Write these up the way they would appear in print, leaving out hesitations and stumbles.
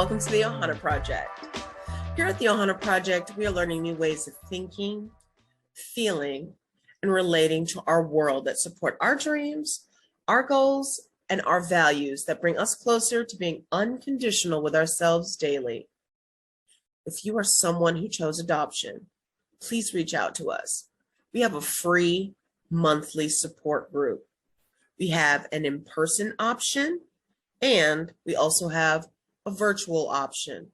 welcome to the Ohana Project. Here at the Ohana Project, we are learning new ways of thinking, feeling, and relating to our world that support our dreams, our goals, and our values that bring us closer to being unconditional with ourselves daily. If you are someone who chose adoption, please reach out to us. We have a free monthly support group. We have an in-person option, and we also have a virtual option.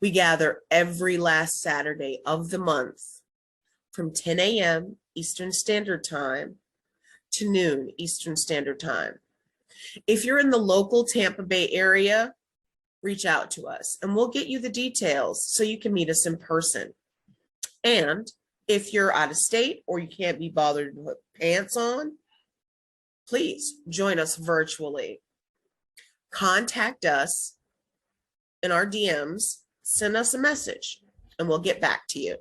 We gather every last Saturday of the month from 10 a.m. Eastern Standard Time to noon Eastern Standard Time. If you're in the local Tampa Bay area, reach out to us and we'll get you the details so you can meet us in person. And if you're out of state or you can't be bothered to put pants on, please join us virtually. Contact us in our DMs, send us a message, and we'll get back to you.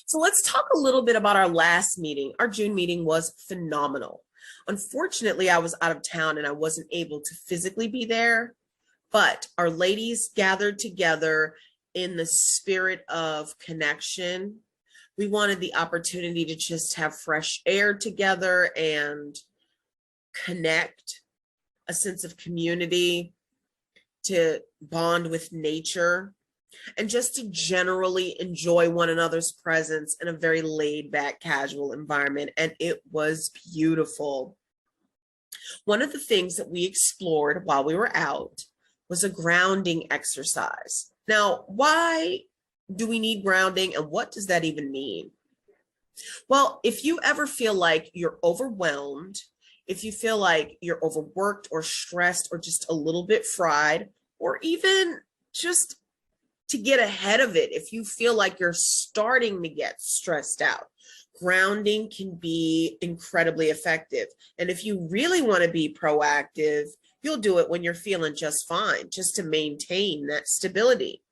So let's talk a little bit about our last meeting. Our June meeting was phenomenal. Unfortunately, I was out of town and I wasn't able to physically be there, but our ladies gathered together in the spirit of connection. We wanted the opportunity to just have fresh air together and connect, a sense of community, to bond with nature, and just to generally enjoy one another's presence in a very laid back, casual environment. And it was beautiful. One of the things that we explored while we were out was a grounding exercise. Now, why do we need grounding and what does that even mean? Well, if you ever feel like you're overwhelmed, if you feel like you're overworked or stressed or just a little bit fried, or even just to get ahead of it, if you feel like you're starting to get stressed out, grounding can be incredibly effective. And if you really want to be proactive, you'll do it when you're feeling just fine, just to maintain that stability.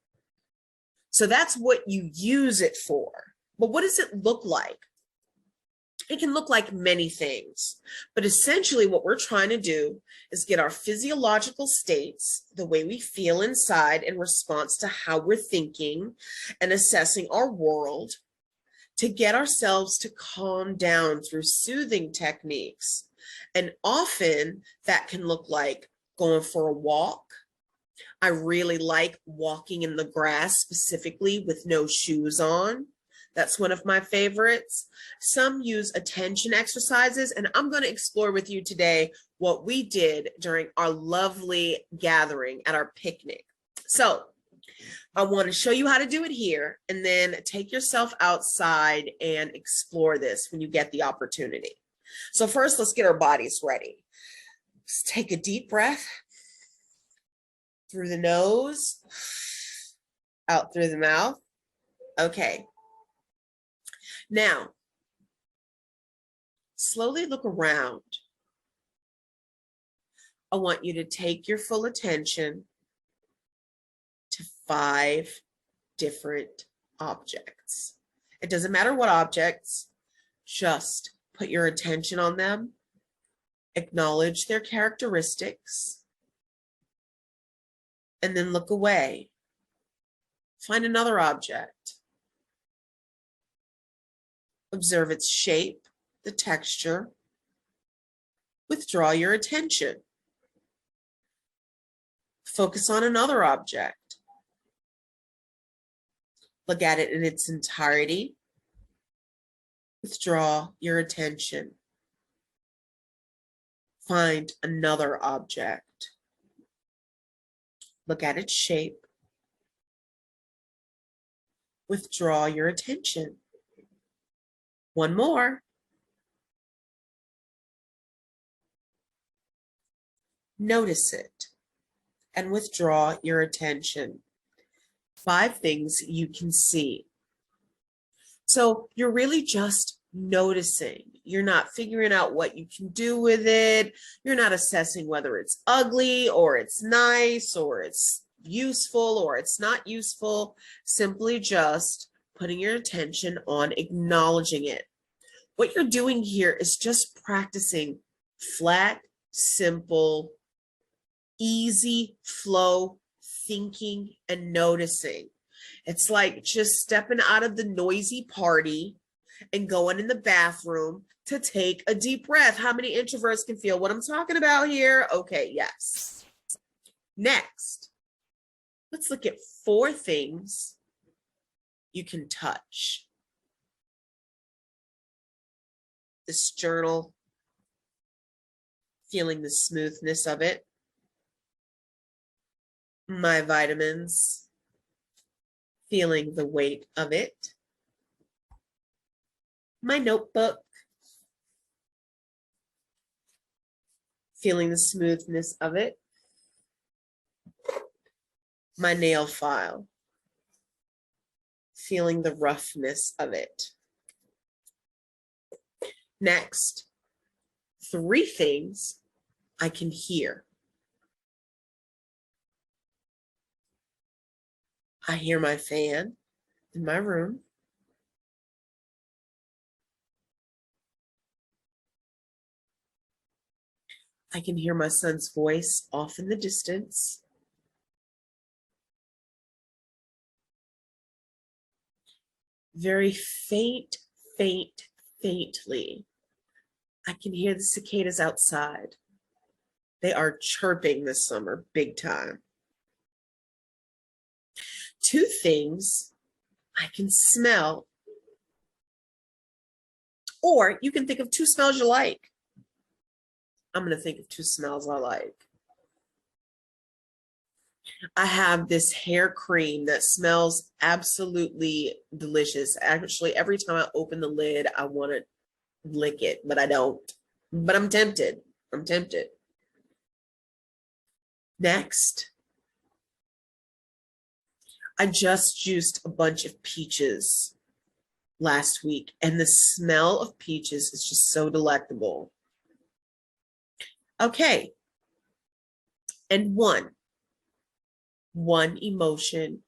So that's what you use it for. But what does it look like? It can look like many things, but essentially what we're trying to do is get our physiological states, the way we feel inside in response to how we're thinking and assessing our world, to get ourselves to calm down through soothing techniques. And often that can look like going for a walk. I really like walking in the grass, specifically with no shoes on. That's one of my favorites. Some use attention exercises, and I'm going to explore with you today what we did during our lovely gathering at our picnic. So I want to show you how to do it here, and then take yourself outside and explore this when you get the opportunity. So first, let's get our bodies ready. Let's take a deep breath through the nose, out through the mouth. Okay. Now, slowly look around. I want you to take your full attention to 5 different objects. It doesn't matter what objects, just put your attention on them, acknowledge their characteristics, and then look away. Find another object. Observe its shape, the texture. Withdraw your attention. Focus on another object. Look at it in its entirety. Withdraw your attention. Find another object. Look at its shape. Withdraw your attention. One more. Notice it and withdraw your attention. 5 things you can see. So you're really just noticing. You're not figuring out what you can do with it. You're not assessing whether it's ugly or it's nice or it's useful or it's not useful. Simply just putting your attention on acknowledging it. What you're doing here is just practicing flat, simple, easy flow thinking and noticing. It's like just stepping out of the noisy party and going in the bathroom to take a deep breath. How many introverts can feel what I'm talking about here? Okay, yes. Next, let's look at 4 things you can touch. This journal, feeling the smoothness of it. My vitamins, feeling the weight of it. My notebook, feeling the smoothness of it. My nail file, feeling the roughness of it. Next, 3 things I can hear. I hear my fan in my room. I can hear my son's voice off in the distance. Very faintly, I can hear the cicadas outside. They are chirping this summer, big time. 2 things I can smell. Or you can think of 2 smells you like. I'm going to think of 2 smells I like. I have this hair cream that smells absolutely delicious. Actually, every time I open the lid, I want to lick it, but I don't. But I'm tempted. Next, I just juiced a bunch of peaches last week, and the smell of peaches is just so delectable. Okay, and one emotion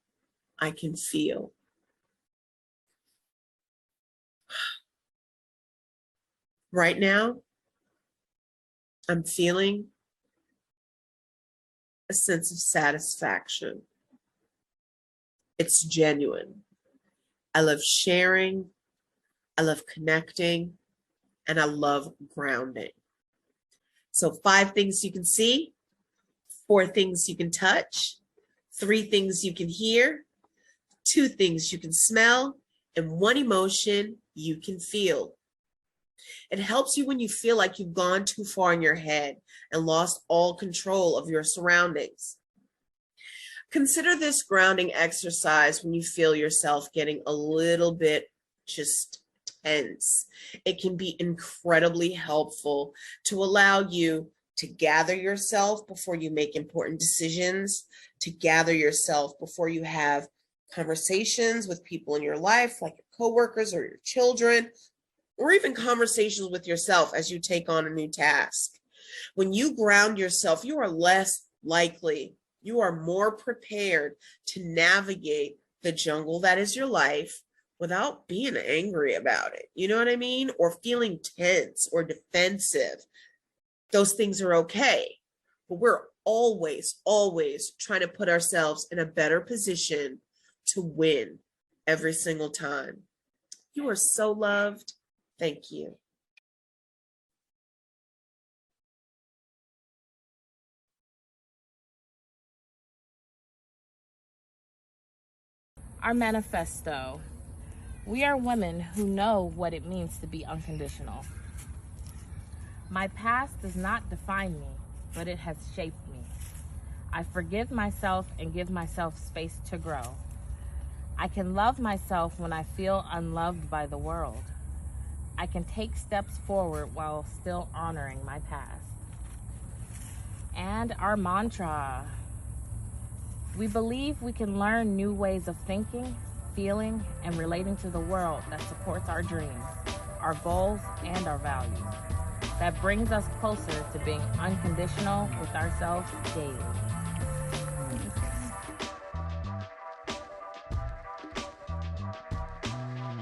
I can feel. Right now, I'm feeling a sense of satisfaction. It's genuine. I love sharing, I love connecting, and I love grounding. So 5 things you can see, 4 things you can touch, 3 things you can hear, 2 things you can smell, and 1 emotion you can feel. It helps you when you feel like you've gone too far in your head and lost all control of your surroundings. Consider this grounding exercise when you feel yourself getting a little bit just tense. It can be incredibly helpful to allow you to gather yourself before you make important decisions, to gather yourself before you have conversations with people in your life, like your coworkers or your children, or even conversations with yourself as you take on a new task. When you ground yourself, you are less likely, you are more prepared to navigate the jungle that is your life without being angry about it. You know what I mean? Or feeling tense or defensive. Those things are okay. But we're always trying to put ourselves in a better position to win every single time. You are so loved. Thank you. Our manifesto. We are women who know what it means to be unconditional. My past does not define me, but it has shaped me. I forgive myself and give myself space to grow. I can love myself when I feel unloved by the world. I can take steps forward while still honoring my past. And our mantra. We believe we can learn new ways of thinking, feeling, and relating to the world that supports our dreams, our goals, and our values. That brings us closer to being unconditional with ourselves daily.